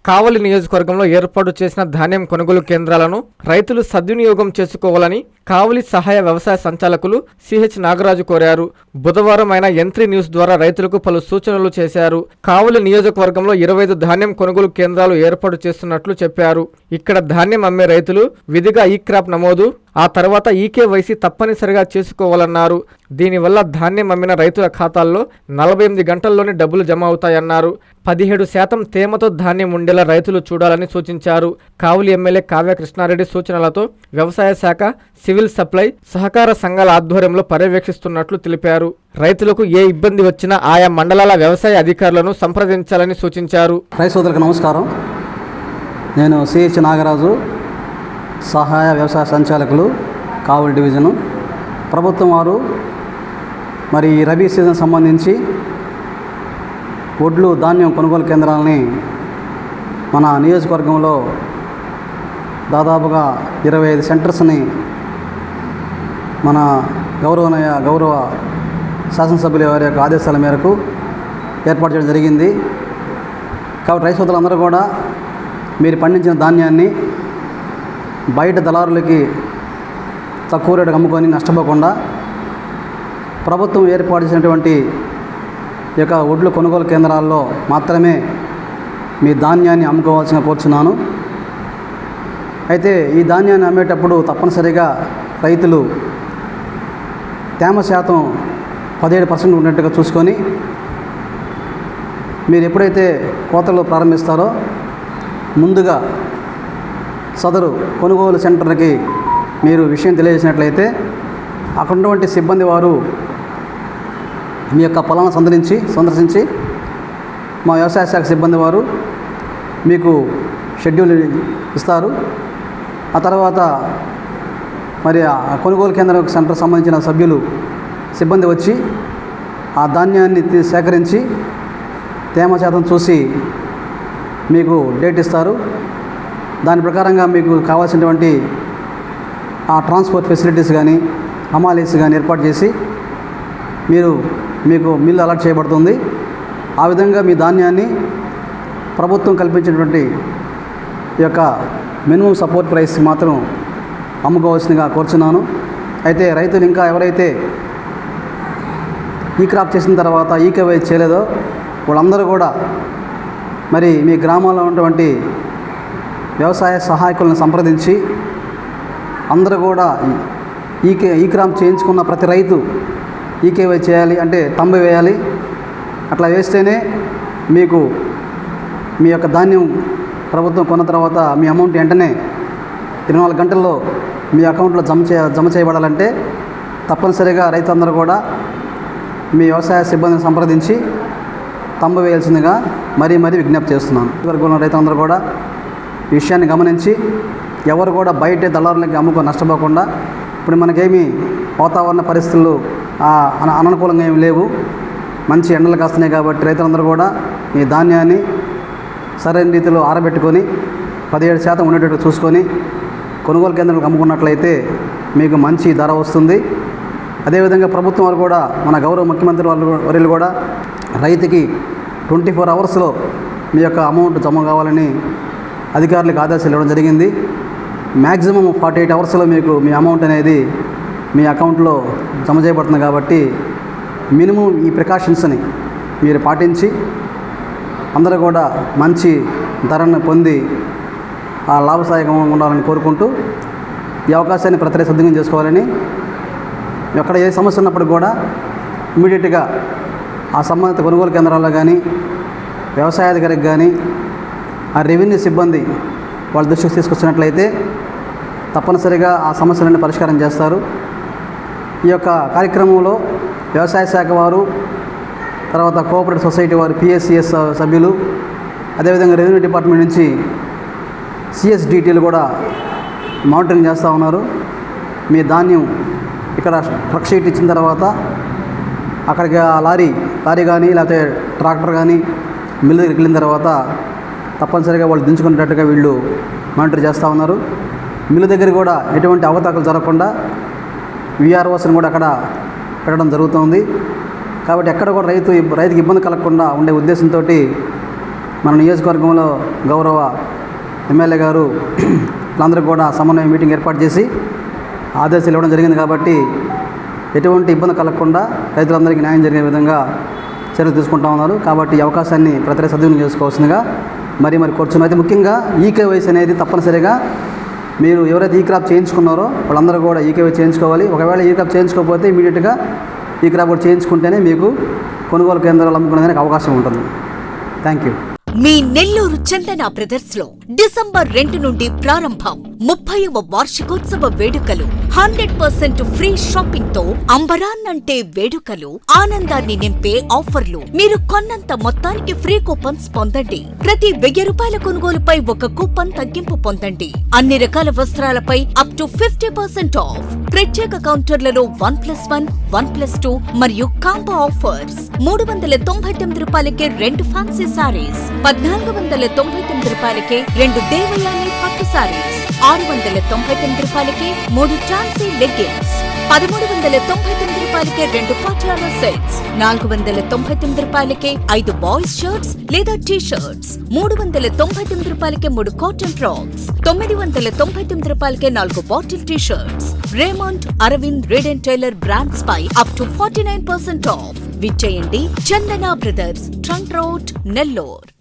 కావలి నియోజకవర్గంలో ఏర్పాటు చేసిన ధాన్యం కొనుగోలు కేంద్రాలను రైతులు సద్వినియోగం చేసుకోవాలని కావలి సహాయ వ్యవసాయ సంచాలకులు సిహెచ్ నాగరాజు కోరారు. బుధవారం ఆయన యంత్రి న్యూస్ ద్వారా రైతులకు పలు సూచనలు చేశారు. కావలి నియోజకవర్గంలో 25 ధాన్యం కొనుగోలు కేంద్రాలు ఏర్పాటు చేస్తున్నట్లు చెప్పారు. ఇక్కడ ధాన్యం అమ్మే రైతులు విధిగా ఈ క్రాప్ నమోదు, ఆ తర్వాత ఈకేవైసీ తప్పనిసరిగా చేసుకోవాలన్నారు. దీనివల్ల ధాన్యం అమ్మిన రైతుల ఖాతాల్లో 48 గంటల్లోనే డబ్బులు జమ అవుతాయన్నారు. 17% తేమతో ధాన్యం ఉండేలా రైతులు చూడాలని సూచించారు. కావలి ఎమ్మెల్యే కావ్య కృష్ణారెడ్డి సూచనలతో వ్యవసాయ శాఖ, సివిల్ సప్లై, సహకార సంఘాల ఆధ్వర్యంలో పర్యవేక్షిస్తున్నట్లు తెలిపారు. రైతులకు ఏ ఇబ్బంది వచ్చినా ఆయా మండలాల వ్యవసాయ అధికారులను సంప్రదించాలని సూచించారు. రైతులకు నమస్కారం. నేను సిహెచ్ నాగరాజు, సహాయ వ్యవసాయ సంచాలకులు, కావలి డివిజను. ప్రభుత్వం వారు మరి రబీ సీజన్ సంబంధించి ఒడ్లు ధాన్యం కొనుగోలు కేంద్రాలని మన నియోజకవర్గంలో దాదాపుగా 25 సెంటర్స్ని మన గౌరవ శాసనసభ్యుల వారి యొక్క ఆదేశాల మేరకు ఏర్పాటు చేయడం జరిగింది. కాబట్టి రైతు సోదరులందరూ కూడా మీరు పండించిన ధాన్యాన్ని బయట దళారులకి తక్కువ రేటుకు అమ్ముకొని నష్టపోకుండా ప్రభుత్వం ఏర్పాటు చేసినటువంటి ఈ యొక్క ఒడ్లు కొనుగోలు కేంద్రాల్లో మాత్రమే మీ ధాన్యాన్ని అమ్ముకోవాల్సిన కోరుచున్నాను. అయితే ఈ ధాన్యాన్ని అమ్మేటప్పుడు తప్పనిసరిగా రైతులు తేమ శాతం 17% ఉన్నట్టుగా చూసుకొని మీరు ఎప్పుడైతే కోతలు ప్రారంభిస్తారో ముందుగా సదరు కొనుగోలు సెంటర్కి మీరు విషయం తెలియజేసినట్లయితే అక్కడ ఉన్నటువంటి సిబ్బంది వారు మీ యొక్క పొలాలను సందర్శించి మా వ్యవసాయ శాఖ సిబ్బంది వారు మీకు షెడ్యూల్ ఇస్తారు. ఆ తర్వాత మరి ఆ కొనుగోలు కేంద్ర సెంటర్ సంబంధించిన సభ్యులు సిబ్బంది వచ్చి ఆ ధాన్యాన్ని సేకరించి తేమ శాతం చూసి మీకు డేట్ ఇస్తారు. దాని ప్రకారంగా మీకు కావాల్సినటువంటి ఆ ట్రాన్స్పోర్ట్ ఫెసిలిటీస్ కానీ హమాలీస్ కానీ ఏర్పాటు చేసి మీకు మిల్లు అలాట్ చేయబడుతుంది. ఆ విధంగా మీ ధాన్యాన్ని ప్రభుత్వం కల్పించినటువంటి ఈ యొక్క మినిమం సపోర్ట్ ప్రైస్ మాత్రం అమ్ముకోవాల్సిందిగా కోరుచున్నాను. అయితే రైతులు ఇంకా ఎవరైతే ఈ క్రాప్ చేసిన తర్వాత ఈకేవై చేయలేదో వాళ్ళందరూ కూడా మరి మీ గ్రామాల్లో ఉన్నటువంటి వ్యవసాయ సహాయకులను సంప్రదించి అందరూ కూడా ఈ క్రాప్ చేయించుకున్న ప్రతి రైతు ఈకేవై చేయాలి, అంటే తంబు వేయాలి. అట్లా వేస్తేనే మీకు మీ యొక్క ధాన్యం ప్రభుత్వం కొన్న తర్వాత మీ అమౌంట్ వెంటనే 24 గంటల్లో మీ అకౌంట్లో జమ చేయబడాలంటే తప్పనిసరిగా రైతులందరూ కూడా మీ వ్యవసాయ సిబ్బందిని సంప్రదించి తంబు వేయాల్సిందిగా మరీ విజ్ఞప్తి చేస్తున్నాను. వర్గంలో రైతులందరూ కూడా ఈ విషయాన్ని గమనించి ఎవరు కూడా బయట దళారులకి అమ్ముకొని నష్టపోకుండా, ఇప్పుడు మనకేమీ వాతావరణ పరిస్థితులు అననుకూలంగా ఏమి లేవు, మంచి ఎండలు కాస్తున్నాయి. కాబట్టి రైతులందరూ కూడా ఈ ధాన్యాన్ని సరైన రీతిలో ఆరబెట్టుకొని 17% ఉండేటట్టు చూసుకొని కొనుగోలు కేంద్రాలకు అమ్ముకున్నట్లయితే మీకు మంచి ధర వస్తుంది. అదేవిధంగా ప్రభుత్వం వారు కూడా, మన గౌరవ ముఖ్యమంత్రి వర్యులు కూడా రైతుకి 24 అవర్స్లో మీ యొక్క అమౌంట్ జమ కావాలని అధికారులకు ఆదేశాలు ఇవ్వడం జరిగింది. మ్యాక్సిమం 48 అవర్స్లో మీకు మీ అమౌంట్ అనేది మీ అకౌంట్లో జమ చేయబడుతుంది. కాబట్టి మినిమం ఈ ప్రికాషన్స్ని మీరు పాటించి అందరూ కూడా మంచి ధరను పొంది ఆ లాభసాయకంగా ఉండాలని కోరుకుంటూ ఈ అవకాశాన్ని ప్రతి సద్వినియోగం చేసుకోవాలని, ఎక్కడ ఏ సమస్య ఉన్నప్పుడు కూడా ఇమీడియట్గా ఆ సంబంధిత కొనుగోలు కేంద్రాల్లో కానీ వ్యవసాయాధికారికి కానీ ఆ రెవెన్యూ సిబ్బంది వాళ్ళ దృష్టికి తీసుకొచ్చినట్లయితే తప్పనిసరిగా ఆ సమస్యలన్నీ పరిష్కారం చేస్తారు. ఈ యొక్క కార్యక్రమంలో వ్యవసాయ శాఖ వారు, తర్వాత కోఆపరేటివ్ సొసైటీ వారు, పిఎస్సిఎస్ సభ్యులు, అదేవిధంగా రెవెన్యూ డిపార్ట్మెంట్ నుంచి సిఎస్డిటీలు కూడా మానిటరింగ్ చేస్తూ ఉన్నారు. మీ ధాన్యం ఇక్కడ ట్రక్ షీట్ ఇచ్చిన తర్వాత అక్కడికి ఆ లారీ కానీ లేకపోతే ట్రాక్టర్ కానీ మిల్లు దగ్గరికి వెళ్ళిన తర్వాత తప్పనిసరిగా వాళ్ళు దించుకునేటట్టుగా వీళ్ళు మానిటర్ చేస్తూ ఉన్నారు. మిల్లు దగ్గర కూడా ఎటువంటి అవకతవకలు జరగకుండా విఆర్ఓస్ని కూడా అక్కడ పెట్టడం జరుగుతుంది. కాబట్టి ఎక్కడ కూడా రైతుకి ఇబ్బంది కలగకుండా ఉండే ఉద్దేశంతో మన నియోజకవర్గంలో గౌరవ ఎమ్మెల్యే గారు వీళ్ళందరూ కూడా సమన్వయ మీటింగ్ ఏర్పాటు చేసి ఆదేశాలు ఇవ్వడం జరిగింది. కాబట్టి ఎటువంటి ఇబ్బంది కలగకుండా రైతులందరికీ న్యాయం జరిగే విధంగా చర్యలు తీసుకుంటా ఉన్నారు. కాబట్టి ఈ అవకాశాన్ని ప్రతి సద్వినియోగం చేసుకోవాల్సిందిగా మరి కోరుచున్నాం. అయితే ముఖ్యంగా ఈకేవైసీ అనేది తప్పనిసరిగా మీరు ఎవరైతే ఈ క్రాప్ చేయించుకున్నారో వాళ్ళందరూ కూడా ఈకేవైసీ చేయించుకోవాలి. ఒకవేళ ఈ క్రాప్ చేయించుకోకపోతే ఇమీడియట్గా ఈ క్రాప్ కూడా చేయించుకుంటేనే మీకు కొనుగోలు కేంద్రాలు అమ్ముకునేదానికి అవకాశం ఉంటుంది. Thank you. Me Nellore Chandana brothers లో డిసెంబర్ 2 నుండి ప్రారంభం 30వ వార్షికోత్సవ వేడుకలు. 100% ఫ్రీ షాపింగ్ తో అంబరాన్నంటే వేడుకలు, ఆనందాన్ని నింపే ఆఫర్లు. మీరు కొన్నంత మొత్తానికి ఫ్రీ కూపన్స్ పొందండి. ప్రతి 1000 రూపాయల కొనుగోలుపై ఒక కూపన్ తగ్గింపు పొందండి. అన్ని రకాల వస్త్రాలపై అప్ టు 50% ఆఫ్. ప్రత్యేక కౌంటర్లలో 1+1, 1+2 మరియు కాంబో ఆఫర్స్. 399 రూపాయలకే 2 ఫ్యాన్సీ సారీస్, 1499 రూపాయలకే 2 దేవయాని పట్టు సారీస్, 699 రూపాయలకే 3 ఛాన్సీ లెగ్గిన్స్, 1399 రూపాయలకే 2 పాటియాలా సెట్స్, 499 రూపాయలకే 5 బాయ్స్ షర్ట్స్ లేదా టీ షర్ట్స్, 399 రూపాయలకే 3 కాటన్ ఫ్రాక్స్, 999 రూపాయలకే 4 bottle T shirts. Raymond, Arvind, Reid and Taylor brands పై అప్ టు 49% ఆఫ్. విచ్చేయండి Chandana brothers, trunk road, Nellore.